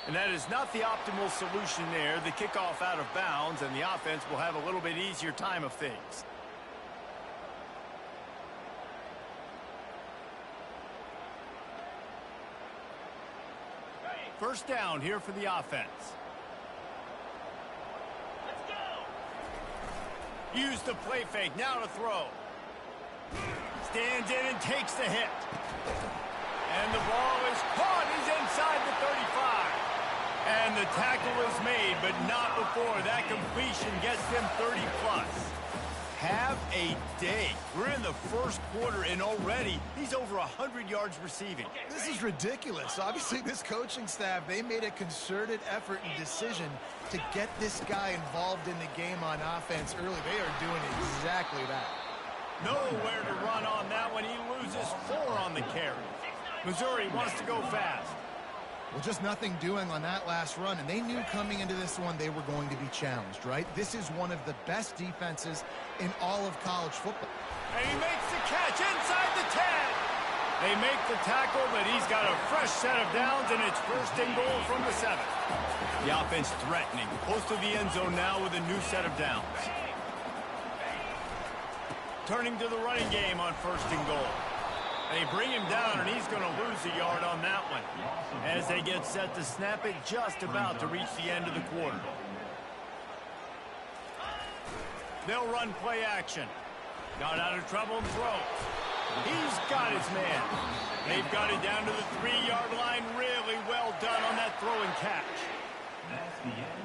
And that is not the optimal solution there. The kickoff out of bounds, and the offense will have a little bit easier time of things. First down here for the offense. Let's go. Use the play fake. Now to throw. Stands in and takes the hit. And the ball is caught. He's inside the 35. And the tackle is made, but not before that completion gets them 30+. Have a day. We're in the first quarter, and already he's over 100 yards receiving. This is ridiculous. Obviously, this coaching staff, they made a concerted effort and decision to get this guy involved in the game on offense early. They are doing exactly that. Nowhere to run on that one. He loses 4 on the carry. Missouri wants to go fast. Well, just nothing doing on that last run, and they knew coming into this one they were going to be challenged, right? This is one of the best defenses in all of college football. And he makes the catch inside the 10. They make the tackle, but he's got a fresh set of downs, and it's first and goal from the 7. The offense threatening, close to the end zone now with a new set of downs. Turning to the running game on first and goal. They bring him down, and he's going to lose a yard on that one as they get set to snap it just about to reach the end of the quarter. They'll run play action. Got out of trouble and throws. He's got his man. They've got it down to the 3-yard line. Really well done on that throw and catch.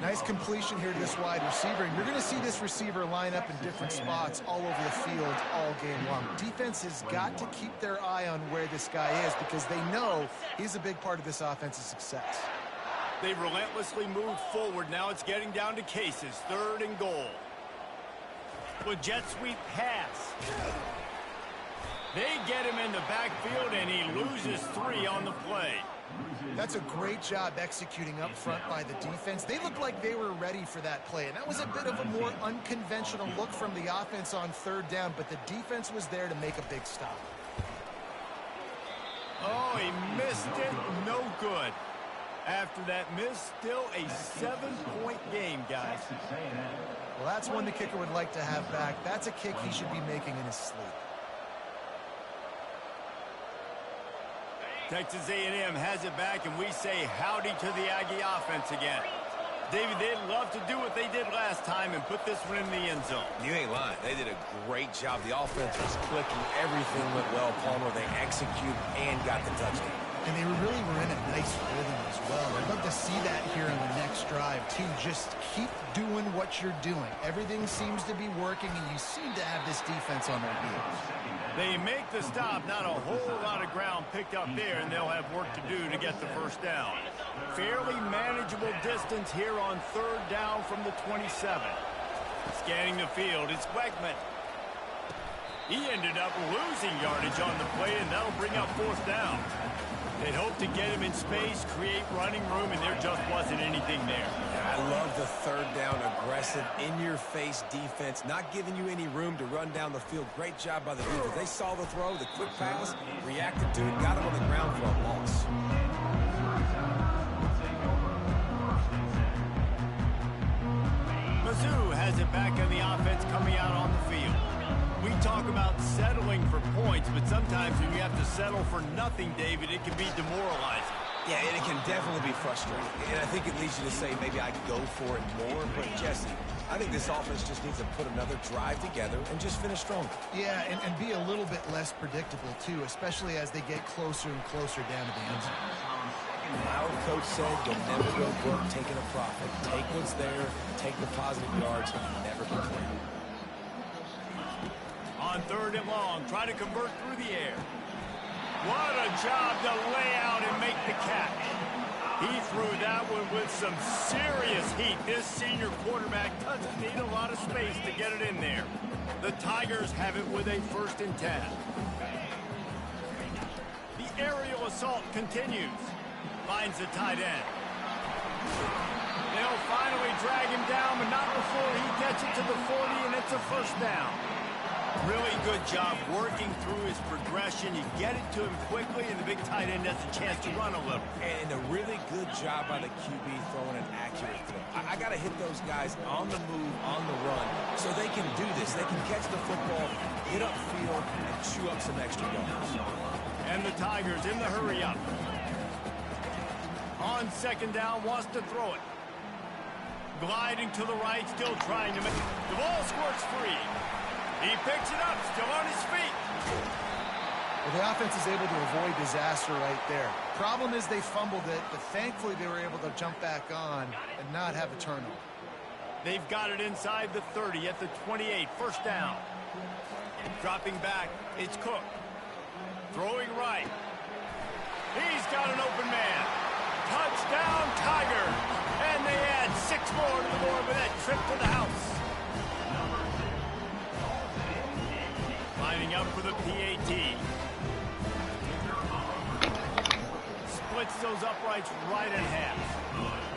Nice completion here to this wide receiver, and you're going to see this receiver line up in different spots all over the field all game long. Defense has got to keep their eye on where this guy is because they know he's a big part of this offense's success. They've relentlessly moved forward. Now it's getting down to cases. 3rd and goal. With jet sweep pass. They get him in the backfield, and he loses 3 on the play. That's a great job executing up front by the defense. They looked like they were ready for that play, and that was a bit of a more unconventional look from the offense on 3rd down, but the defense was there to make a big stop. Oh, he missed it. No good. After that miss, still a 7-point game, guys. Well, that's one the kicker would like to have back. That's a kick he should be making in his sleep. Texas A&M has it back, and we say howdy to the Aggie offense again. David, they'd love to do what they did last time and put this one in the end zone. You ain't lying. They did a great job. The offense was clicking. Everything went well, Palmer. They executed and got the touchdown. And they really were in a nice rhythm as well. I'd love to see that here in the next drive, too. Just keep doing what you're doing. Everything seems to be working, and you seem to have this defense on their heels. They make the stop. Not a whole lot of ground picked up there, and they'll have work to do to get the first down. Fairly manageable distance here on 3rd down from the 27. Scanning the field, it's Weckman. He ended up losing yardage on the play, and that'll bring up 4th down. They'd hope to get him in space, create running room, and there just wasn't anything there. I love the 3rd down, aggressive, in-your-face defense, not giving you any room to run down the field. Great job by the defense. They saw the throw, the quick pass, reacted to it, got him on the ground for a loss. Mizzou has it back on the offense coming out on the field. We talk about settling for points, but sometimes when you have to settle for nothing, David, it can be demoralizing. Yeah, and it can definitely be frustrating. And I think it leads you to say maybe I go for it more. But, Jesse, I think this offense just needs to put another drive together and just finish stronger. Yeah, and be a little bit less predictable, too, especially as they get closer and closer down to the end zone. Our coach said you'll never go broke taking a profit. Take what's there, take the positive yards, and never complain. On 3rd and long, try to convert through the air. What a job to lay out and make the catch. He threw that one with some serious heat. This senior quarterback doesn't need a lot of space to get it in there. The Tigers have it with a 1st and 10. The aerial assault continues. Finds the tight end. They'll finally drag him down, but not before he gets it to the 40, and it's a 1st down. Really good job working through his progression. You get it to him quickly, and the big tight end has a chance to run a little. And a really good good job by the QB throwing an accurate throw. I got to hit those guys on the move, on the run, so they can do this. They can catch the football, get upfield, and chew up some extra yards. And the Tigers in the hurry up. On second down, wants to throw it. Gliding to the right, still trying to make it. The ball squirts free. He picks it up, still on his feet. Well, the offense is able to avoid disaster right there. Problem is they fumbled it, but thankfully they were able to jump back on and not have a turnover. They've got it inside the 30 at the 28, first down. Dropping back, it's Cook. Throwing right. He's got an open man. Touchdown, Tiger. And they add 6 more to the board with that trip to the house. Lining up for the PAT. Splits those uprights right in half.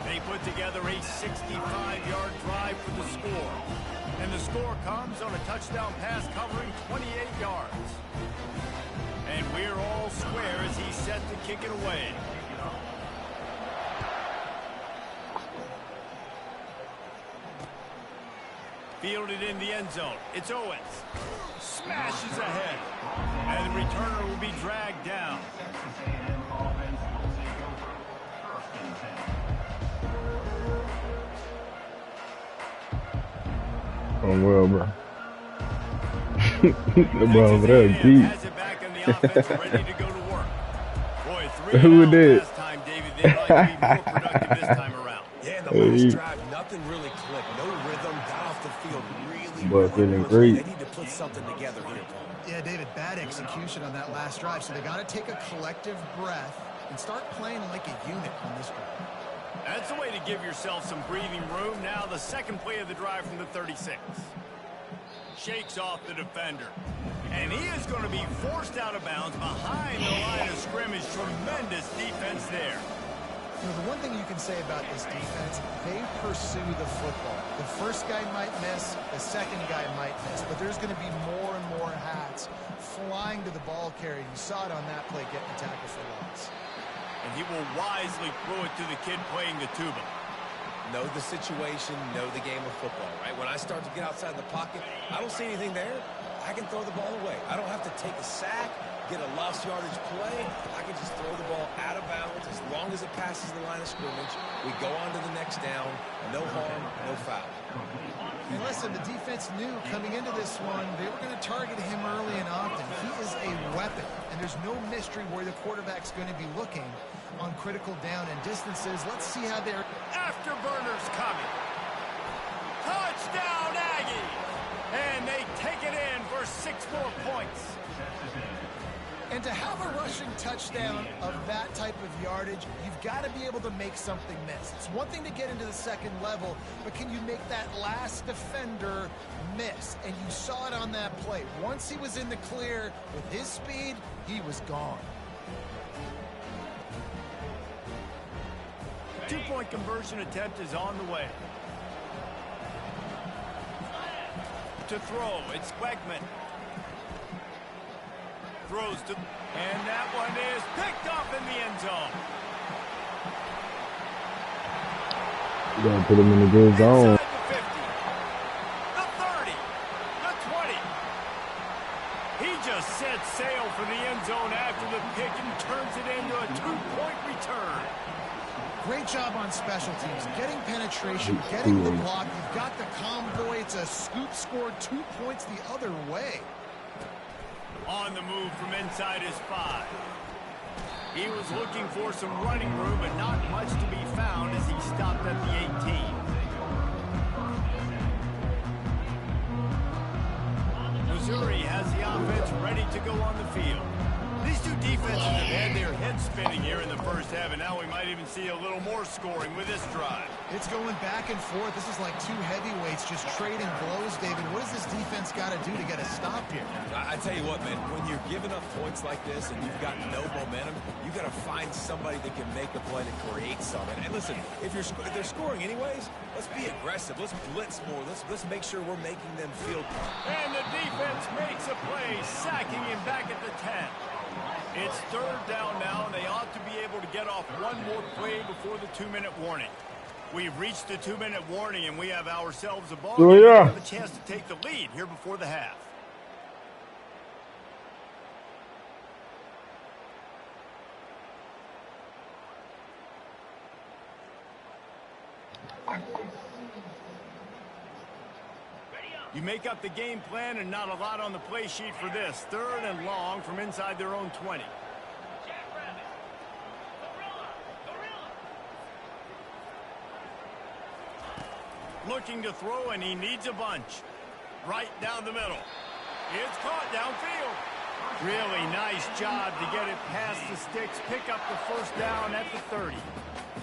They put together a 65-yard drive for the score. And the score comes on a touchdown pass covering 28 yards. And we're all square as he's set to kick it away. Fielded in the end zone. It's Owens. Smashes ahead. And the returner will be dragged down. Oh, well, bro. The ball over there deep. Has it back in the offense, ready to go to work. Boy, 3 Who downs did? last time, David. They'd like to be more productive this time around. Yeah, and the last drive, nothing really clicked. No rhythm, got off the field Boy, feeling great. They need to put something together here, Paul. Yeah, David, bad execution on that last drive, so they got to take a collective breath and start playing like a unit on this drive. That's the way to give yourself some breathing room. Now the second play of the drive from the 36. Shakes off the defender. And he is going to be forced out of bounds behind the line of scrimmage. Tremendous defense there. You know, the one thing you can say about this defense, they pursue the football. The first guy might miss, the second guy might miss, but there's going to be more and more hats flying to the ball carrier. You saw it on that play, getting the tackle for loss. And he will wisely throw it to the kid playing the tuba. Know the situation, know the game of football, right? When I start to get outside the pocket, I don't see anything there. I can throw the ball away. I don't have to take a sack, get a lost yardage play. I can just throw the ball out of bounds as long as it passes the line of scrimmage. We go on to the next down. No harm, no foul. And listen, the defense knew coming into this one, they were going to target him early and often. He is a weapon, and there's no mystery where the quarterback's going to be looking on critical down and distances. Let's see how they're... Afterburners coming. Touchdown, Aggie! And they take it in for 6 more points. And to have a rushing touchdown of that type of yardage, you've got to be able to make something miss. It's one thing to get into the second level, but can you make that last defender miss? And you saw it on that play. Once he was in the clear with his speed, he was gone. 2-point conversion attempt is on the way. To throw, it's Wegman. Throws to, and that one is picked up in the end zone. You gotta put him in the good zone. Inside the 50, the 30, the 20. He just set sail for the end zone after the pick and turns it into a 2-point return. Great job on special teams, getting penetration, getting the block. You've got the convoy. It's a scoop score, 2 points the other way. On the move from inside his 5. He was looking for some running room, but not much to be found as he stopped at the 18. Missouri has the offense ready to go on the field. These two defenses have had their heads spinning here in the first half, and now we might even see a little more scoring with this drive. It's going back and forth. This is like two heavyweights just trading blows, David. What does this defense got to do to get a stop here? I tell you what, man, when you're giving up points like this and you've got no momentum, you got to find somebody that can make a play to create something. And listen, if they're scoring anyways, let's be aggressive. Let's blitz more. Let's make sure we're making them feel. And the defense makes a play, sacking him back at the 10. It's third down now, and they ought to be able to get off one more play before the 2-minute warning. We've reached the 2-minute warning, and we have ourselves a ball game. We have a chance to take the lead here before the half. You make up the game plan and not a lot on the play sheet for this. Third and long from inside their own 20. Looking to throw, and he needs a bunch. Right down the middle. It's caught downfield. Really nice job to get it past the sticks. Pick up the first down at the 30.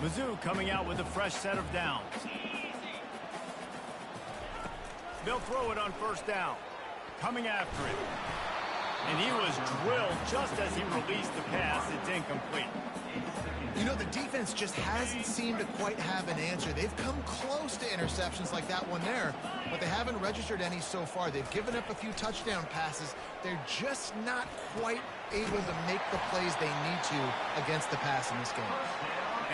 Mizzou coming out with a fresh set of downs. They'll throw it on first down. Coming after it. And he was drilled just as he released the pass. It's incomplete. You know, the defense just hasn't seemed to quite have an answer. They've come close to interceptions like that one there, but they haven't registered any so far. They've given up a few touchdown passes. They're just not quite able to make the plays they need to against the pass in this game.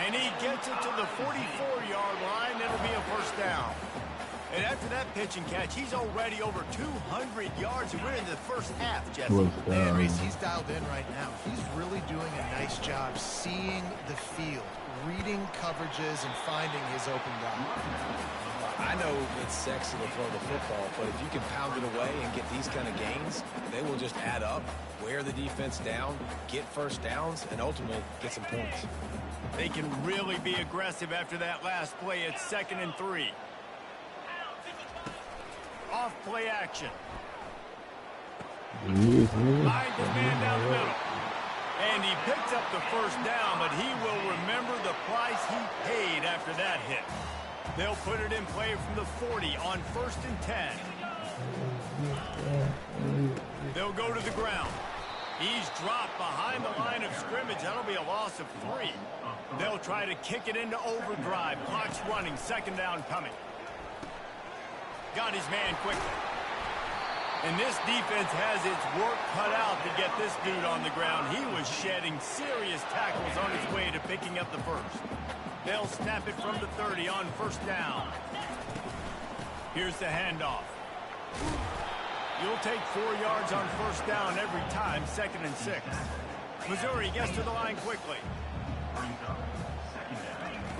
And he gets it to the 44-yard line. It'll be a first down. And after that pitch and catch, he's already over 200 yards, and we're in the first half, Jesse. Man, Reese, he's dialed in right now. He's really doing a nice job seeing the field, reading coverages, and finding his open guy. I know it's sexy to throw the football, but if you can pound it away and get these kind of gains, they will just add up, wear the defense down, get first downs, and ultimately get some points. They can really be aggressive after that last play. It's 2nd and 3. Off play action. Finds his man down the middle. And he picks up the first down, but he will remember the price he paid after that hit. They'll put it in play from the 40 on 1st and 10. They'll go to the ground. He's dropped behind the line of scrimmage. That'll be a loss of 3. They'll try to kick it into overdrive. Clock's running. 2nd down coming. Got his man quickly. And this defense has its work cut out to get this dude on the ground. He was shedding serious tackles on his way to picking up the first. They'll snap it from the 30 on 1st down. Here's the handoff. You'll take 4 yards on 1st down every time, 2nd and 6. Missouri gets to the line quickly.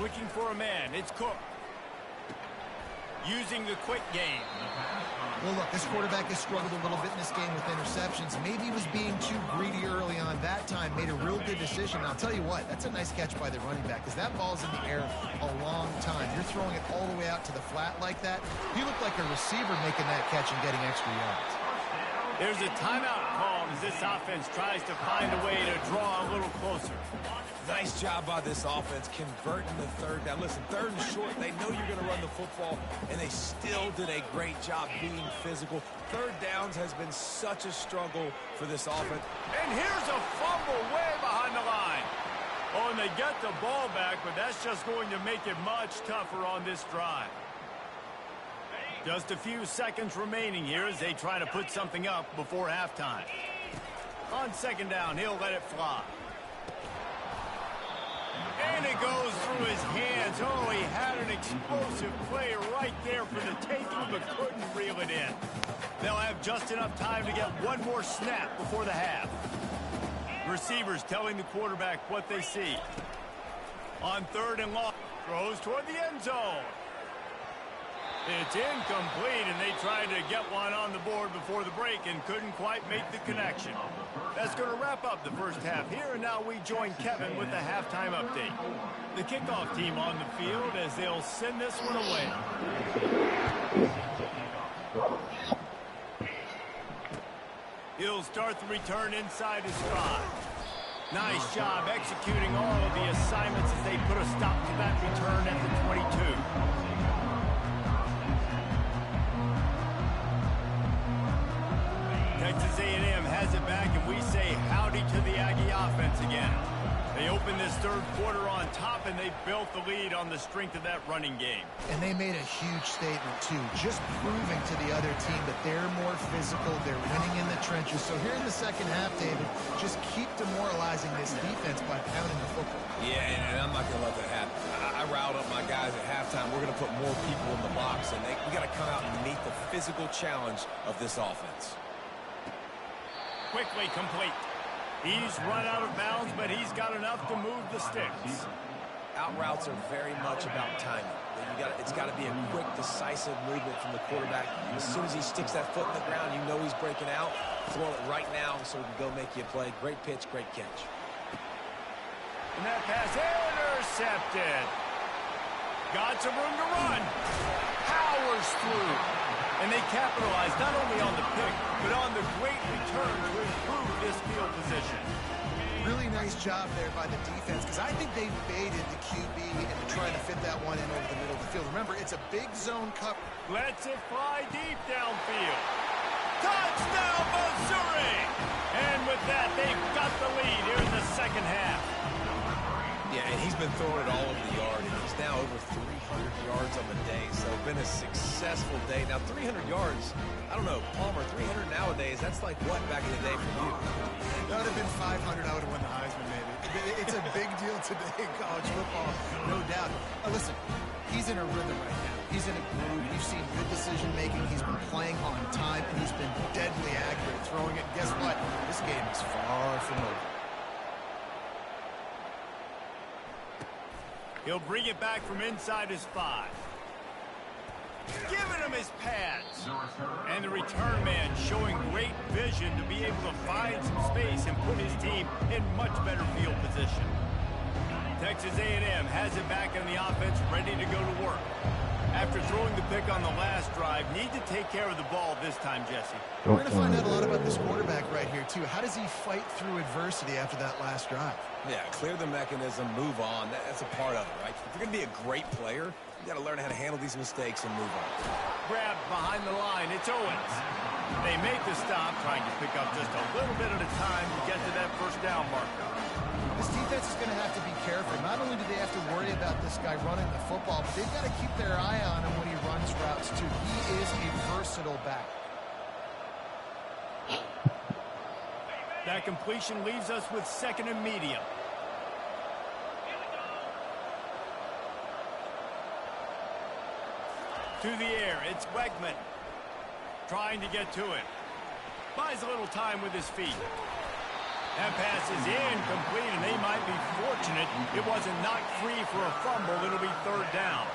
Looking for a man. It's Cook. Using the quick game. Well, look, this quarterback has struggled a little bit in this game with interceptions. Maybe he was being too greedy early on. That time made a real good decision. And I'll tell you what, that's a nice catch by the running back, because that ball's in the air a long time. You're throwing it all the way out to the flat like that. You look like a receiver making that catch and getting extra yards. There's a timeout called as this offense tries to find a way to draw a little closer. Nice job by this offense converting the 3rd down. Listen, 3rd and short, they know you're going to run the football, and they still did a great job being physical. 3rd downs has been such a struggle for this offense. And here's a fumble way behind the line. Oh, and they get the ball back, but that's just going to make it much tougher on this drive. Just a few seconds remaining here as they try to put something up before halftime. On 2nd down, he'll let it fly. And it goes through his hands. Oh, he had an explosive play right there for the taking, but couldn't reel it in. They'll have just enough time to get one more snap before the half. Receivers telling the quarterback what they see. On 3rd and long, throws toward the end zone. It's incomplete, and they tried to get one on the board before the break and couldn't quite make the connection. That's going to wrap up the first half here, and now we join Kevin with the halftime update. The kickoff team on the field as they'll send this one away. He'll start the return inside his stride. Nice job executing all of the assignments as they put a stop to that return at the 22. Texas A&M has it back, and we say howdy to the Aggie offense again. They opened this third quarter on top, and they built the lead on the strength of that running game. And they made a huge statement, too, just proving to the other team that they're more physical, they're winning in the trenches. So here in the second half, David, just keep demoralizing this defense by pounding the football. Yeah, and I'm not going to let that happen. I riled up my guys at halftime. We're going to put more people in the box, and we got to come out and meet the physical challenge of this offense. Quickly complete. He's run out of bounds, but he's got enough to move the sticks. Out routes are very much about timing. It's got to be a quick, decisive movement from the quarterback. As soon as he sticks that foot in the ground, you know he's breaking out. Throw it right now so we can go make you a play. Great pitch, great catch. And that pass intercepted. Got some room to run. Powers through. And they capitalized not only on the pick, but on the great return to improve this field position. Really nice job there by the defense, because I think they baited the QB into trying to fit that one in over the middle of the field. Remember, it's a big zone cover. Lets it fly deep downfield. Touchdown, Missouri! And with that, they've got the lead here in the second half. Yeah, and he's been throwing it all over the yard, and he's now over 300 yards on the day, so been a successful day. Now, 300 yards, I don't know, Palmer, 300 nowadays, that's like what back in the day for you? That would have been 500, I would have won the Heisman, maybe. It's a big deal today in college football, no doubt. Listen, he's in a rhythm right now. He's in a groove. We've seen good decision-making. He's been playing on time, and he's been deadly accurate throwing it. Guess what? This game is far from over. He'll bring it back from inside his 5. Giving him his pads. And the return man showing great vision to be able to find some space and put his team in much better field position. Texas A&M has it back on the offense, ready to go to work. After throwing the pick on the last drive, need to take care of the ball this time, Jesse. We're going to find out a lot about this quarterback right here, too. How does he fight through adversity after that last drive? Yeah, clear the mechanism, move on. That's a part of it, right? If you're going to be a great player, you got to learn how to handle these mistakes and move on. Grabbed behind the line. It's Owens. They make the stop, trying to pick up just a little bit at a time to get to that first down marker. This defense is going to have to be careful. Not only do they have to worry about this guy running the football, but they've got to keep their eye on him when he runs routes, too. He is a versatile back. That completion leaves us with second and medium. To the air, it's Wegman. Trying to get to it. Buys a little time with his feet. That pass is incomplete, and they might be fortunate it wasn't knocked free for a fumble. It'll be third down.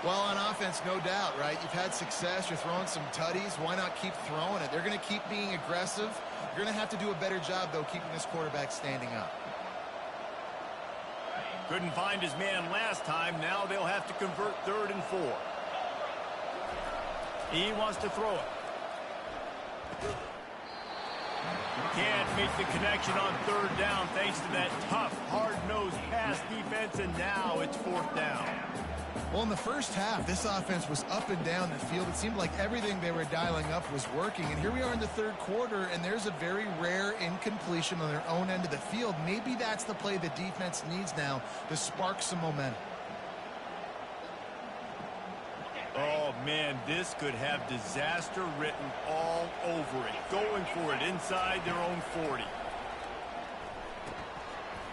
Well, on offense, no doubt, right? You've had success. You're throwing some tutties. Why not keep throwing it? They're going to keep being aggressive. You're going to have to do a better job, though, keeping this quarterback standing up. Couldn't find his man last time. Now they'll have to convert 3rd and 4. He wants to throw it. Can't make the connection on 3rd down thanks to that tough, hard-nosed pass defense, and now it's 4th down. Well, in the first half, this offense was up and down the field. It seemed like everything they were dialing up was working. And here we are in the 3rd quarter, and there's a very rare incompletion on their own end of the field. Maybe that's the play the defense needs now to spark some momentum. Oh, man, this could have disaster written all over it. Going for it inside their own 40.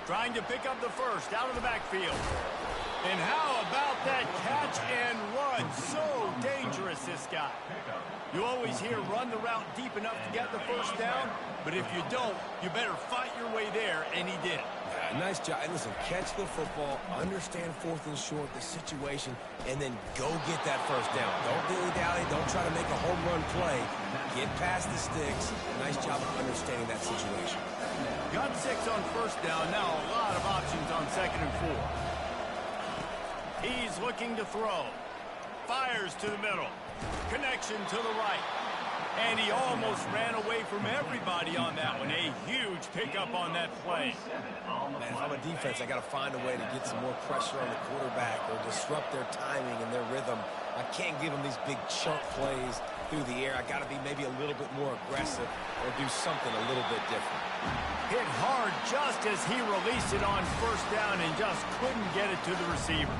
Trying to pick up the first out of the backfield. And how about that catch and run? So dangerous, this guy. You always hear run the route deep enough to get the first down, but if you don't, you better fight your way there, and he did. Yeah, nice job. And listen, catch the football, understand 4th and short, the situation, and then go get that first down. Don't dilly-dally. Don't try to make a home run play. Get past the sticks. Nice job of understanding that situation. Got 6 on first down. Now a lot of options on 2nd and 4. He's looking to throw. Fires to the middle. Connection to the right. And he almost ran away from everybody on that one. A huge pickup on that play. Man, if I'm a defense, I got to find a way to get some more pressure on the quarterback or disrupt their timing and their rhythm. I can't give them these big chunk plays through the air. I got to be maybe a little bit more aggressive or do something a little bit different. Hit hard just as he released it on first down and just couldn't get it to the receiver.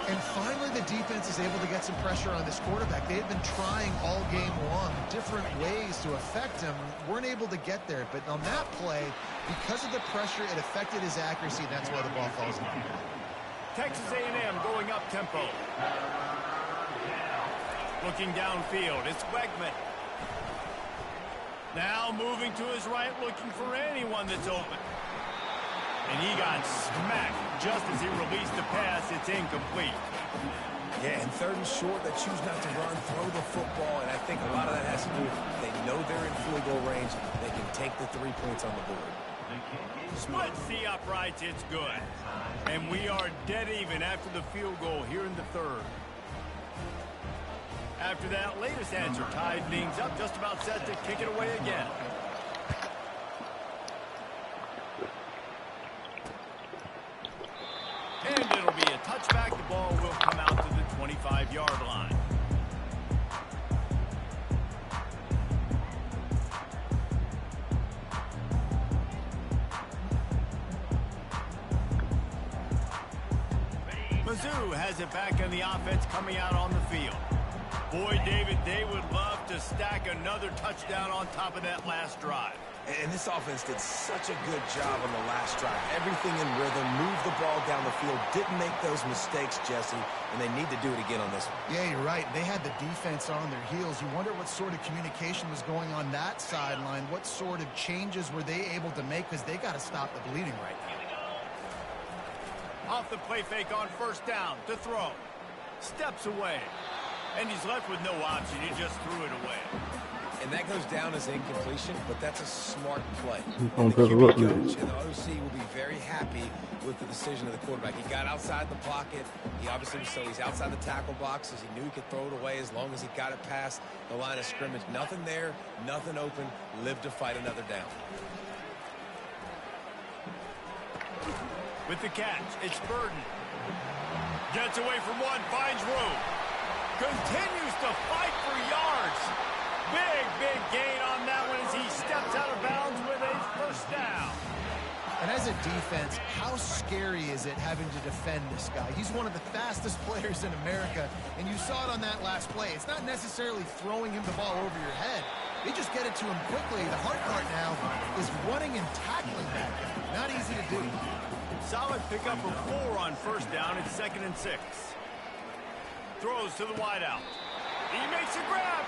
And finally, the defense is able to get some pressure on this quarterback. They had been trying all game long different ways to affect him. Weren't able to get there. But on that play, because of the pressure, it affected his accuracy. That's why the ball falls in. Texas A&M going up tempo. Looking downfield, it's Wegman. Now moving to his right, looking for anyone that's open. And he got smacked just as he released the pass. It's incomplete. Yeah, and third and short, they choose not to run, throw the football, and I think a lot of that has to do with they know they're in field goal range. They can take the 3 points on the board. Splits the uprights, it's good. And we are dead even after the field goal here in the third. After that latest answer tied things up, just about set to kick it away again. And it'll be a touchback. The ball will come out to the 25-yard line. Mizzou has it back in the offense coming out on the field. Boy, David, they would love to stack another touchdown on top of that last drive. And this offense did such a good job on the last drive. Everything in rhythm, moved the ball down the field, didn't make those mistakes, Jesse, and they need to do it again on this one. Yeah, you're right. They had the defense on their heels. You wonder what sort of communication was going on that sideline. What sort of changes were they able to make, because they got to stop the bleeding right now. Off the play fake on first down to throw. Steps away. And he's left with no option. He just threw it away. And that goes down as incompletion, but that's a smart play. On The the QB rookie. coach and the OC will be very happy with the decision of the quarterback. He got outside the pocket. He obviously, so he's outside the tackle boxes. He knew he could throw it away as long as he got it past the line of scrimmage. Nothing there, nothing open. Lived to fight another down. With the catch, it's Burden. Gets away from one, finds room. Continues to fight for yards. Big gain on that one as he steps out of bounds with a first down. And as a defense, how scary is it having to defend this guy? He's one of the fastest players in America, and you saw it on that last play. It's not necessarily throwing him the ball over your head. They just get it to him quickly. The hard part now is running and tackling that guy. Not easy to do. Solid pickup of 4 on first down. It's 2nd and 6. Throws to the wideout. He makes a grab.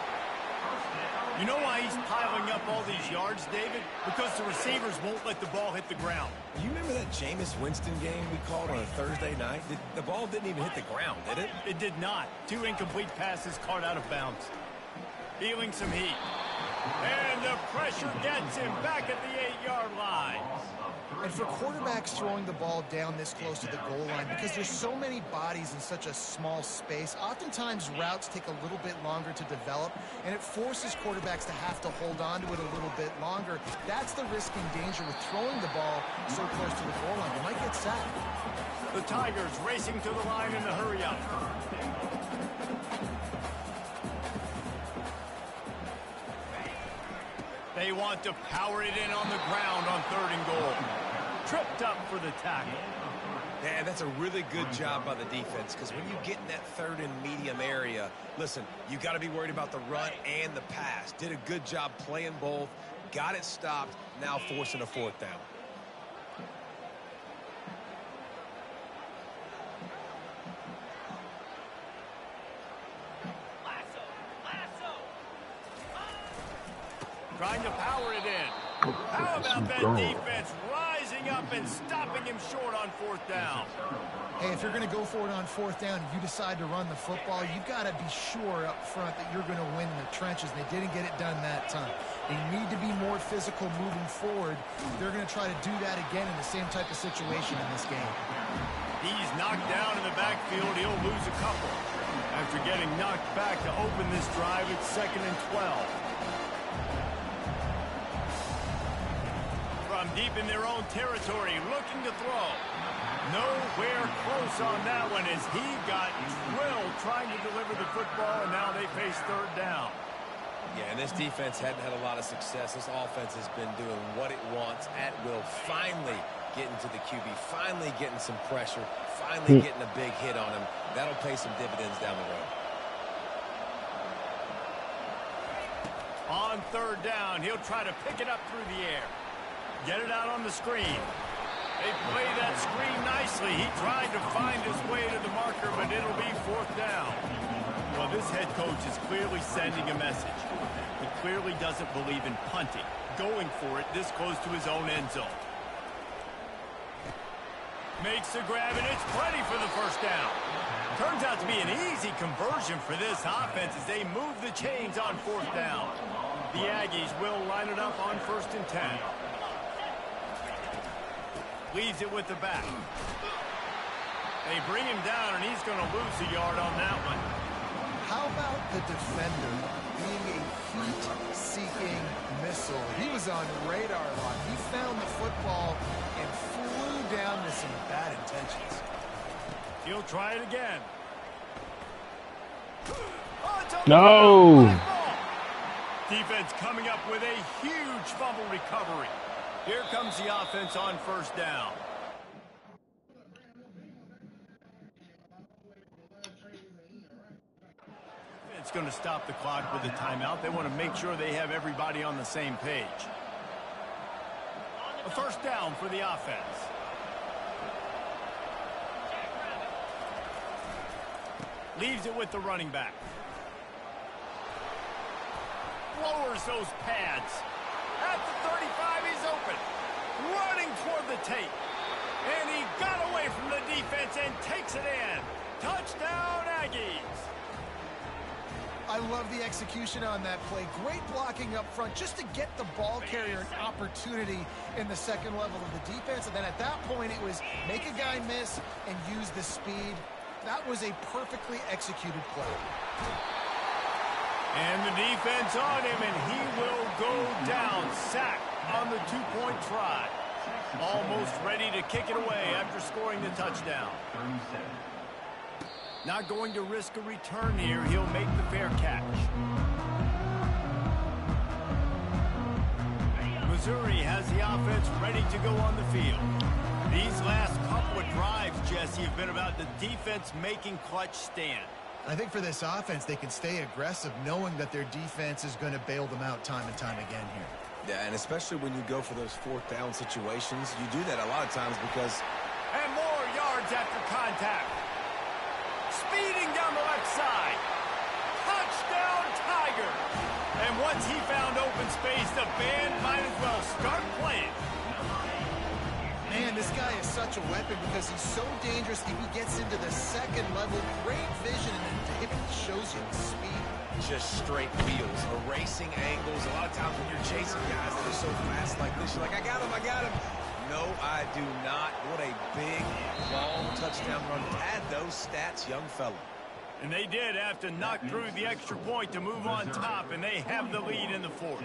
You know why he's piling up all these yards, David? Because the receivers won't let the ball hit the ground. You remember that Jameis Winston game we called on a Thursday night? The ball didn't even hit the ground, did it? It did not. 2 incomplete passes caught out of bounds. Feeling some heat. And the pressure gets him back at the 8-yard line. And for quarterbacks throwing the ball down this close to the goal line, because there's so many bodies in such a small space, oftentimes routes take a little bit longer to develop, and it forces quarterbacks to have to hold on to it a little bit longer. That's the risk and danger with throwing the ball so close to the goal line. You might get sacked. The Tigers racing to the line in the hurry-up. They want to power it in on the ground on 3rd and goal. Tripped up for the tackle. Yeah, that's a really good job by the defense, because when you get in that 3rd and medium area, listen, you got to be worried about the run and the pass. Did a good job playing both, got it stopped, now forcing a 4th down. Trying to power it in. How about that defense rising up and stopping him short on 4th down? Hey, if you're going to go for it on 4th down, if you decide to run the football, you've got to be sure up front that you're going to win in the trenches. They didn't get it done that time. They need to be more physical moving forward. They're going to try to do that again in the same type of situation in this game. He's knocked down in the backfield. He'll lose a couple. After getting knocked back to open this drive, it's 2nd and 12. From deep in their own territory, looking to throw. Nowhere close on that one as he got drilled trying to deliver the football, and now they face 3rd down. Yeah, and this defense hadn't had a lot of success. This offense has been doing what it wants at will. Finally getting to the QB, finally getting some pressure, finally getting a big hit on him. That'll pay some dividends down the road. On third down, he'll try to pick it up through the air. Get it out on the screen. They play that screen nicely. He tried to find his way to the marker, but it'll be fourth down. Well, this head coach is clearly sending a message. He clearly doesn't believe in punting. Going for it this close to his own end zone. Makes the grab, and it's plenty for the first down. Turns out to be an easy conversion for this offense as they move the chains on fourth down. The Aggies will line it up on 1st and 10. Leaves it with the back. They bring him down, and he's going to lose a yard on that one. How about the defender being a heat-seeking missile? He was on radar lock. He found the football and flew down with some bad intentions. He'll try it again. No! Defense coming up with a huge fumble recovery. Here comes the offense on 1st down. It's going to stop the clock with a timeout. They want to make sure they have everybody on the same page. A 1st down for the offense. Leaves it with the running back. Lowers those pads. At the 35, he's open. Running toward the tape. And he got away from the defense and takes it in. Touchdown, Aggies. I love the execution on that play. Great blocking up front just to get the ball carrier an opportunity in the second level of the defense. And then at that point, it was make a guy miss and use the speed. That was a perfectly executed play. And the defense on him, and he will go down. Sacked on the 2-point try. Almost ready to kick it away after scoring the touchdown. Not going to risk a return here. He'll make the fair catch. Missouri has the offense ready to go on the field. These last couple of drives, Jesse, have been about the defense making clutch stand. I think for this offense, they can stay aggressive knowing that their defense is going to bail them out time and time again here. Yeah, and especially when you go for those 4th down situations, you do that a lot of times because... And more yards after contact. Speeding down the left side. Touchdown, Tiger. And once he found open space, the band might as well start playing. Man, this guy is such a weapon because he's so dangerous. If he gets into the second level, great vision, and then it shows you the speed. Just straight wheels, erasing angles. A lot of times when you're chasing guys that are so fast like this, you're like, I got him, I got him. No, I do not. What a big, long touchdown run. Had those stats, young fella. And they did have to knock through the extra point to move on top, and they have the lead in the 4th.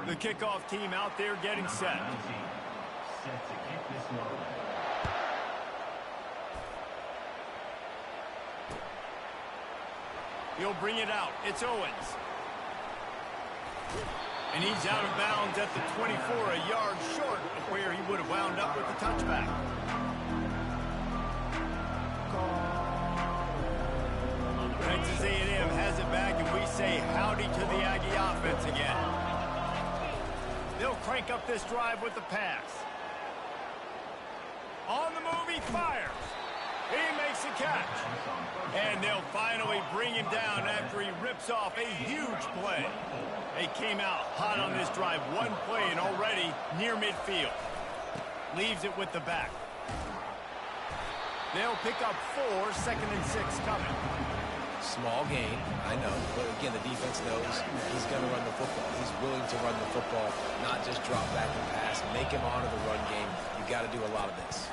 The kickoff team out there getting set. He'll bring it out. It's Owens. And he's out of bounds at the 24, a yard short of where he would have wound up with the touchback. Texas A&M has it back, and we say howdy to the Aggie offense again. They'll crank up this drive with the pass. On the move, he fires. He makes the catch. And they'll finally bring him down after he rips off a huge play. They came out hot on this drive. One play and already near midfield. Leaves it with the back. They'll pick up 4, 2nd and 6 coming. Small gain, I know. But again, the defense knows he's going to run the football. He's willing to run the football, not just drop back and pass. Make him honor the run game. You got to do a lot of this.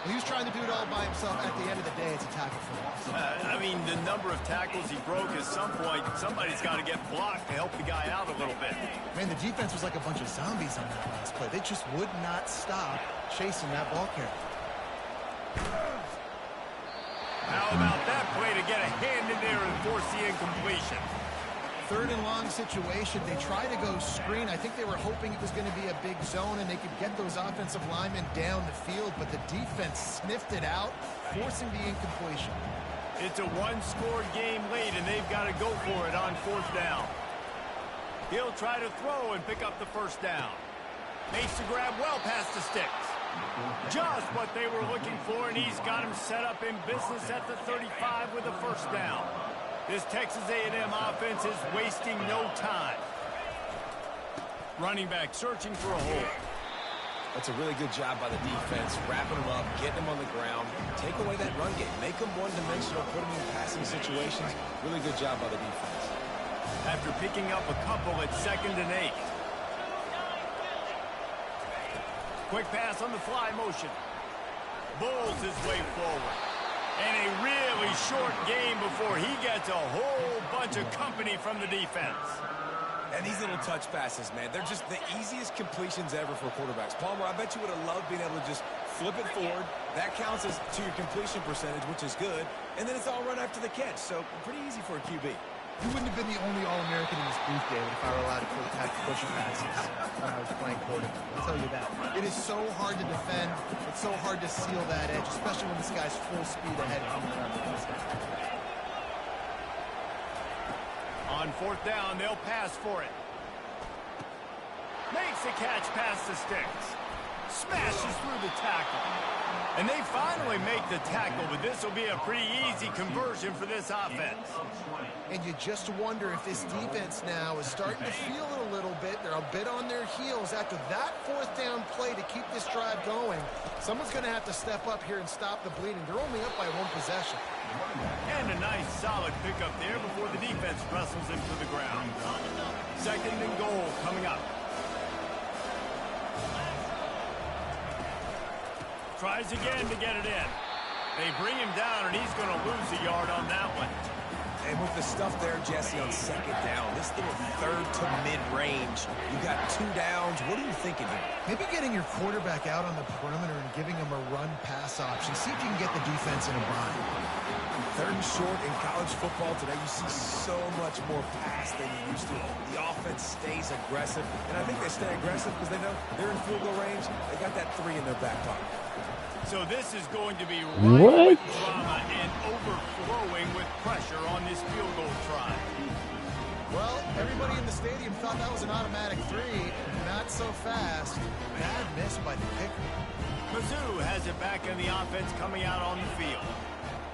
He was trying to do it all by himself. At the end of the day, it's a tackle for loss. I mean, the number of tackles he broke at some point, somebody's got to get blocked to help the guy out a little bit. Man, the defense was like a bunch of zombies on that last play. They just would not stop chasing that ball carrier. How about that play to get a hand in there and force the incompletion? Third and long situation. They try to go screen. I think they were hoping it was going to be a big zone and they could get those offensive linemen down the field, but the defense sniffed it out, forcing the incompletion. It's a one-score game late, and they've got to go for it on fourth down. He'll try to throw and pick up the first down. Makes the grab well past the sticks. Just what they were looking for, and he's got him set up in business at the 35 with a first down. This Texas A&M offense is wasting no time. Running back searching for a hole. That's a really good job by the defense, wrapping them up, getting them on the ground. Take away that run game. Make them one-dimensional, put them in passing situations. Really good job by the defense. After picking up a couple at 2nd and 8. Quick pass on the fly motion. Bulls his way forward. And a really short game before he gets a whole bunch of company from the defense. And these little touch passes, man, they're just the easiest completions ever for quarterbacks. Palmer, I bet you would have loved being able to just flip it forward. That counts as to your completion percentage, which is good. And then it's all run after the catch, so pretty easy for a QB. You wouldn't have been the only All-American in this booth, David, if I were allowed to have push passes when I was playing quarterback. I'll tell you that. It is so hard to defend. It's so hard to seal that edge, especially when this guy's full speed ahead coming around the touchdown. On fourth down, they'll pass for it. Makes the catch past the sticks. Smashes through the tackle. And they finally make the tackle, but this will be a pretty easy conversion for this offense. And you just wonder if this defense now is starting to feel it a little bit. They're a bit on their heels after that fourth down play to keep this drive going. Someone's going to have to step up here and stop the bleeding. They're only up by one possession. And a nice solid pickup there before the defense wrestles him to the ground. 2nd and goal coming up. Tries again to get it in. They bring him down, and he's going to lose a yard on that one. And with the stuff there, Jesse, on 2nd down, this little third to mid-range, you got 2 downs. What are you thinking here? Maybe getting your quarterback out on the perimeter and giving him a run-pass option. See if you can get the defense in a bind. 3rd and short in college football today, you see so much more pass than you used to. The offense stays aggressive, and I think they stay aggressive because they know they're in field goal range. They got that 3 in their back pocket. So this is going to be right with drama and overflowing with pressure on this field goal try. Well, everybody in the stadium thought that was an automatic 3. Not so fast. Bad miss by the kicker. Mizzou has it back in the offense coming out on the field.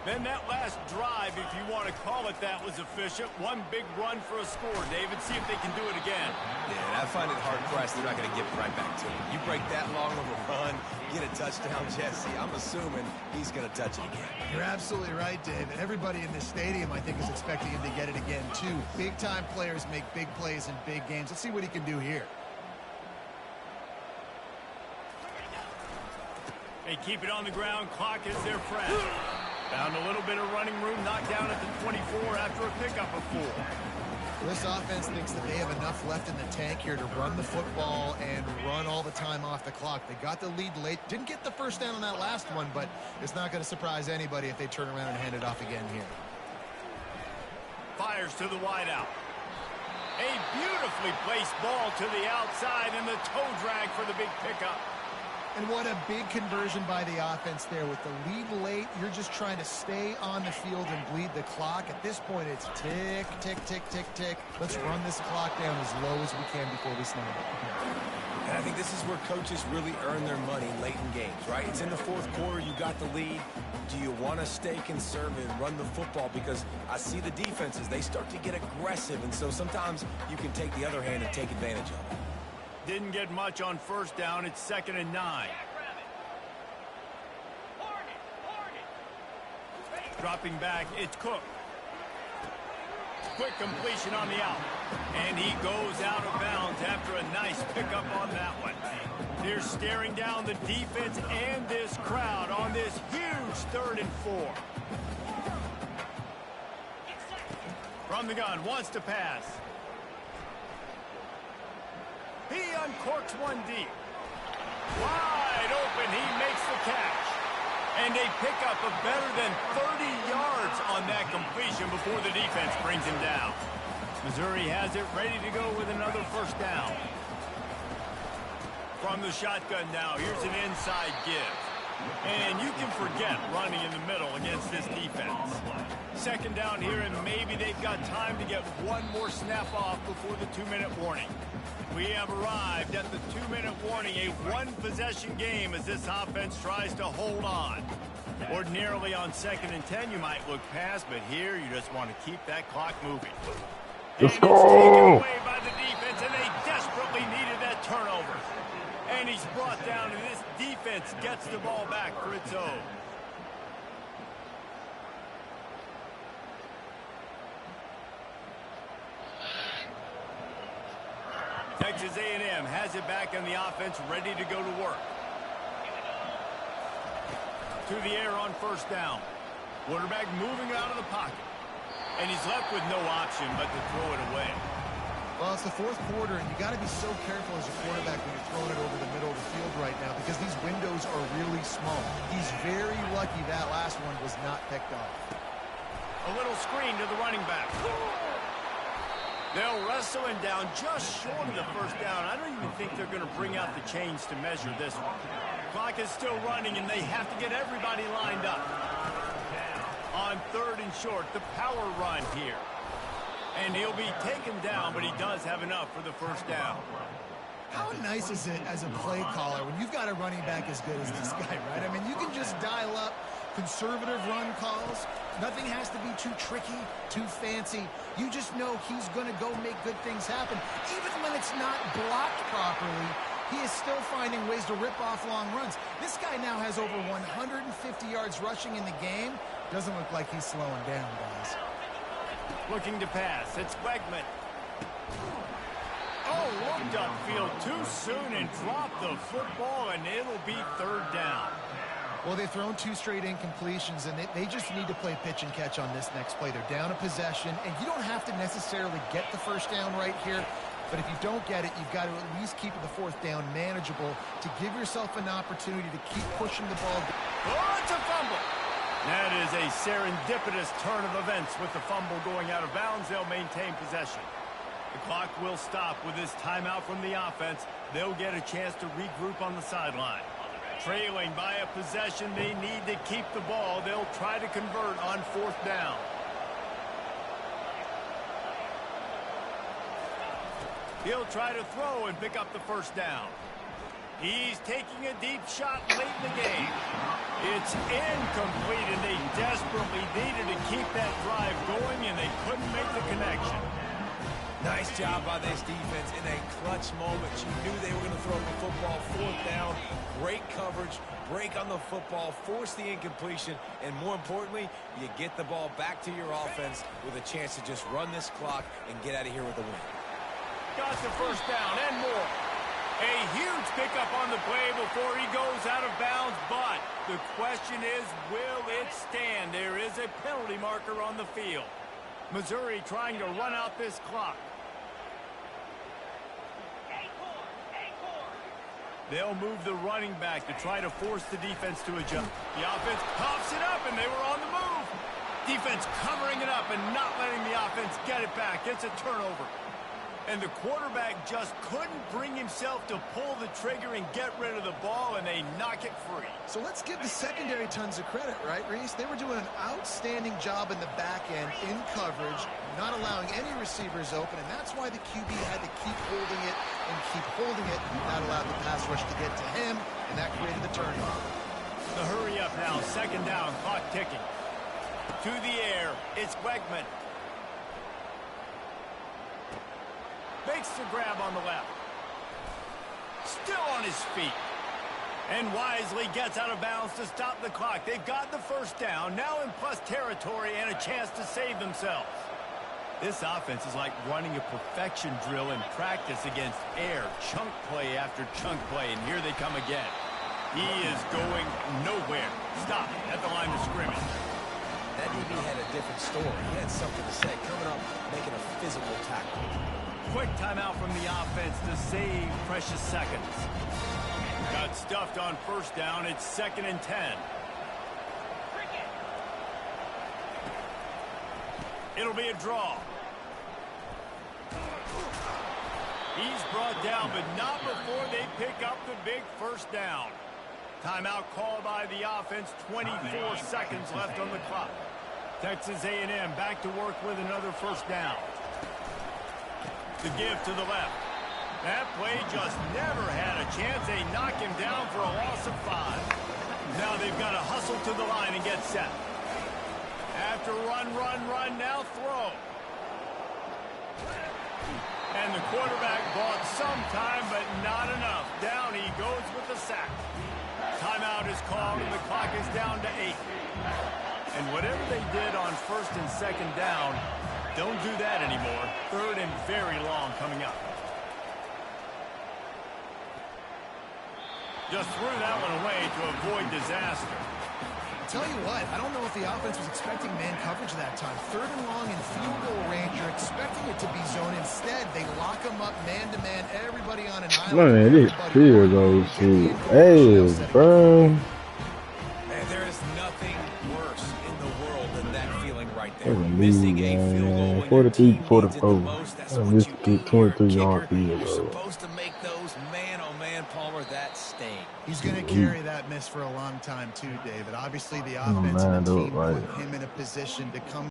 Then that last drive, if you want to call it that, was efficient. One big run for a score, David. See if they can do it again. Yeah, and I find it hard-pressed they're not going to get right back to it. You break that long of a run, get a touchdown, Jesse. I'm assuming he's going to touch it again. You're absolutely right, David. Everybody in this stadium, I think, is expecting him to get it again, too. Big-time players make big plays in big games. Let's see what he can do here. They keep it on the ground. Clock is their friend. Found a little bit of running room, knocked down at the 24 after a pickup of 4. This offense thinks that they have enough left in the tank here to run the football and run all the time off the clock. They got the lead late. Didn't get the first down on that last one, but it's not going to surprise anybody if they turn around and hand it off again here. Fires to the wideout. A beautifully placed ball to the outside and the toe drag for the big pickup. And what a big conversion by the offense there. With the lead late, you're just trying to stay on the field and bleed the clock. At this point, it's tick, tick, tick, tick, tick. Let's run this clock down as low as we can before we snap it. And I think this is where coaches really earn their money late in games, right? It's in the 4th quarter. You got the lead. Do you want to stay conservative and run the football? Because I see the defenses, they start to get aggressive. And so sometimes you can take the other hand and take advantage of it. Didn't get much on first down. It's 2nd and 9. Dropping back, it's Cook. Quick completion on the out. And he goes out of bounds after a nice pickup on that one. They're staring down the defense and this crowd on this huge 3rd and 4. From the gun, wants to pass. He uncorks one deep. Wide open, he makes the catch. And they pick up a better than 30 yards on that completion before the defense brings him down. Missouri has it ready to go with another first down. From the shotgun now, here's an inside give. And you can forget running in the middle against this defense. Second down here, and maybe they've got time to get one more snap off before the 2-minute warning. We have arrived at the 2-minute warning, a one-possession game as this offense tries to hold on. Ordinarily on 2nd and 10, you might look past, but here you just want to keep that clock moving. Let's and go! It's taken away by the defense, and they desperately needed that turnover. And he's brought down, and this defense gets the ball back for its own. Texas A&M has it back on the offense, ready to go to work. To the air on first down. Quarterback moving out of the pocket. And he's left with no option but to throw it away. Well, it's the fourth quarter, and you got to be so careful as a quarterback when you're throwing it over the middle of the field right now because these windows are really small. He's very lucky that last one was not picked off. A little screen to the running back. They'll wrestle him down just short of the first down. I don't even think they're going to bring out the chains to measure this one. Clock is still running, and they have to get everybody lined up. On 3rd and short, the power run here. And he'll be taken down, but he does have enough for the first down. How nice is it as a play caller when you've got a running back as good as this guy, right? I mean, you can just dial up conservative run calls. Nothing has to be too tricky, too fancy. You just know he's going to go make good things happen. Even when it's not blocked properly, he is still finding ways to rip off long runs. This guy now has over 150 yards rushing in the game. Doesn't look like he's slowing down, guys. Looking to pass. It's Wegman. Oh, looked upfield too soon and dropped the football, and it'll be 3rd down. Well, they've thrown 2 straight incompletions, and they just need to play pitch and catch on this next play. They're down a possession, and you don't have to necessarily get the first down right here, but if you don't get it, you've got to at least keep the 4th down manageable to give yourself an opportunity to keep pushing the ball. Oh, it's a fumble. That is a serendipitous turn of events with the fumble going out of bounds. They'll maintain possession. The clock will stop with this timeout from the offense. They'll get a chance to regroup on the sideline. Trailing by a possession, they need to keep the ball. They'll try to convert on 4th down. He'll try to throw and pick up the first down. He's taking a deep shot late in the game. It's incomplete, and they desperately needed to keep that drive going, and they couldn't make the connection. Nice job by this defense in a clutch moment. You knew they were going to throw the football 4th down. Great coverage, break on the football, force the incompletion, and more importantly, you get the ball back to your offense with a chance to just run this clock and get out of here with a win. Got the first down and more. A huge pickup on the play before he goes out of bounds, but the question is, will it stand? There is a penalty marker on the field. Missouri trying to run out this clock. They'll move the running back to try to force the defense to adjust. The offense pops it up, and they were on the move. Defense covering it up and not letting the offense get it back. It's a turnover. And the quarterback just couldn't bring himself to pull the trigger and get rid of the ball, and they knock it free. So let's give the secondary tons of credit, right, Reese? They were doing an outstanding job in the back end, in coverage, not allowing any receivers open, and that's why the QB had to keep holding it and keep holding it. That allowed the pass rush to get to him, and that created the turnover. The hurry up now, 2nd down, clock ticking. To the air, it's Wegman. Makes the grab on the left. Still on his feet. And wisely gets out of bounds to stop the clock. They've got the first down, now in plus territory and a chance to save themselves. This offense is like running a perfection drill in practice against air. Chunk play after chunk play, and here they come again. He is going nowhere. Stop at the line of scrimmage. That DB had a different story. He had something to say, coming up, making a physical tackle. Quick timeout from the offense to save precious seconds. Got stuffed on first down. It's 2nd and 10. It'll be a draw. He's brought down, but not before they pick up the big first down. Timeout called by the offense. 24 seconds left on the clock. Texas A&M back to work with another first down. The give to the left. That play just never had a chance. They knock him down for a loss of 5. Now they've got to hustle to the line and get set. After run, now throw. And the quarterback bought some time, but not enough. Down he goes with the sack. Timeout is called, and the clock is down to 8. And whatever they did on first and second down, don't do that anymore. Third and very long coming up. Just threw that one away to avoid disaster. Tell you what, I don't know if the offense was expecting man coverage that time. Third and long in field goal range. You're expecting it to be zone. Instead, they lock them up man-to-man. Everybody on an island. Man, this field goal shit. Hey, bro. Man, there is nothing worse in the world than that feeling right there. Missing a field goal when your team needs it the most. That's what you need. 23-yard field You're goal. supposed to make those man-oh-man, Palmer, that sting. He's going to carry that miss for a long time, too, David. Obviously, the offense and the team put him in a position to come